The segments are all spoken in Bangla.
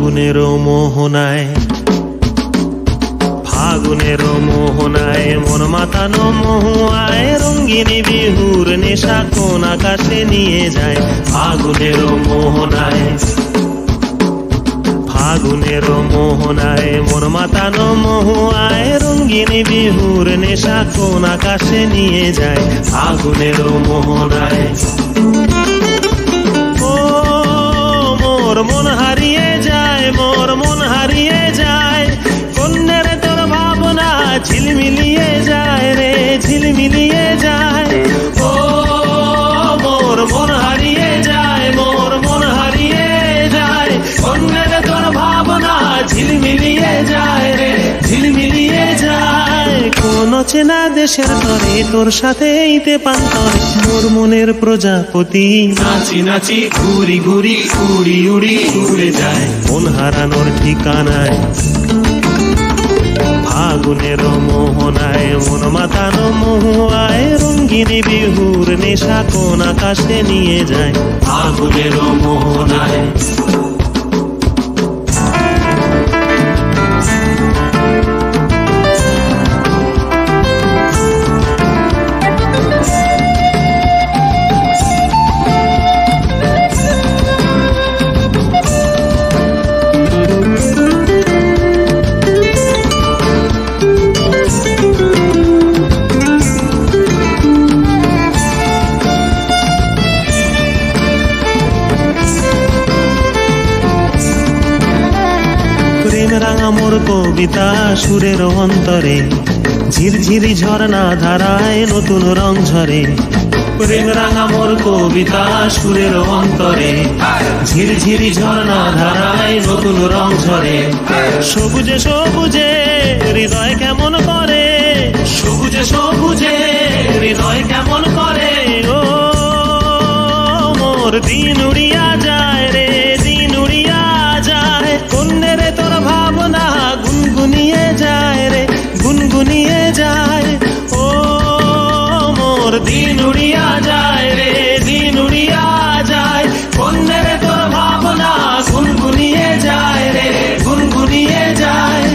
ফাগুনের মোহনায়, ফাগুনের মোহনায় মন মাতানো মহুয়ায় রঙ্গিনী বিহুর নেশা কোন আকাশে নিয়ে যায়। ফাগুনের মোহনায়, ফাগুনের মোহনায় মন মাতানো মহুয়ায় রঙ্গিনী বিহুর নেশা কোন আকাশে নিয়ে যায়। ফাগুনের মোহনায় ও মোর মন হারিয়ে যায়, মোর মন হারিয়ে যায়, কন্যের তোর ভাবনা ঝিলমিলিয়ে যায় রে, ঝিলমিলিয়ে যায়। ও মোর মন হারিয়ে যায়, মোর মন হারিয়ে যায়, কন্যের তোর ভাবনা ঝিলমিলিয়ে যায় রে, ঝিলমিলিয়ে যায়। কোন চেনা দেশের তরে তোর সাথে এইতে পান্তরে মোর মনের প্রজাপতি নাচি নাচি ঘুরি ঘুরি উড়ি উড়ি উড়ে যায় মন হারানোর ঠিকানায়। ফাগুনের মোহনায় মন মাতানো মহুয়ায় রঙ্গিনী বিহুর নেশা কোন আকাশে নিয়ে যায়। ফাগুনের মোহনায় রাঙা মোর কবিতা সুরের অন্তরে ঝিরঝিরি ঝর্ণা ধারায় নতুন রং ঝরে। প্রেম রাঙা মোর কবিতা সুরের অন্তরে ঝিরঝিরি ঝর্ণা ধারায় নতুন রং ঝরে। সবুজে সবুজে হৃদয় কেমন করে, সবুজে সবুজে হৃদয় কেমন করে। ও মোর দিন উড়িয়া যায় রে, দিন উড়িয়া যায়, কন্যের তোর ভাবনা গুনগুনিয়ে যায় রে, গুনগুনিয়ে যায়। ও মোর দিন উড়িয়া যায় রে, দিন উড়িয়া যায়, কন্যের তোর ভাবনা গুনগুনিয়ে যায় রে, গুনগুনিয়ে যায়।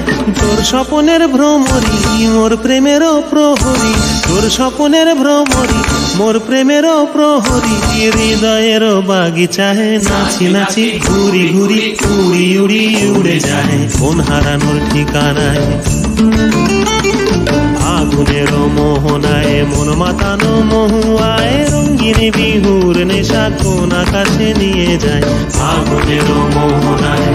তোর স্বপনের ভ্রমরি মোর প্রেমেরও প্রহরী, তোর স্বপনের ভ্রমরি মোর প্রেমেরও প্রহরী। হৃদয়ের বাগিচায় নাচি নাচি ঘুরি ঘুরি উড়ি উড়ি উড়ে যায় মন হারানোর ঠিকানায়। ফাগুনের মোহনায় মন মাতানো মহুয়ায় রঙ্গিনী বিহুর নেশা কোন আকাশে নিয়ে যায়। ফাগুনের মোহনায়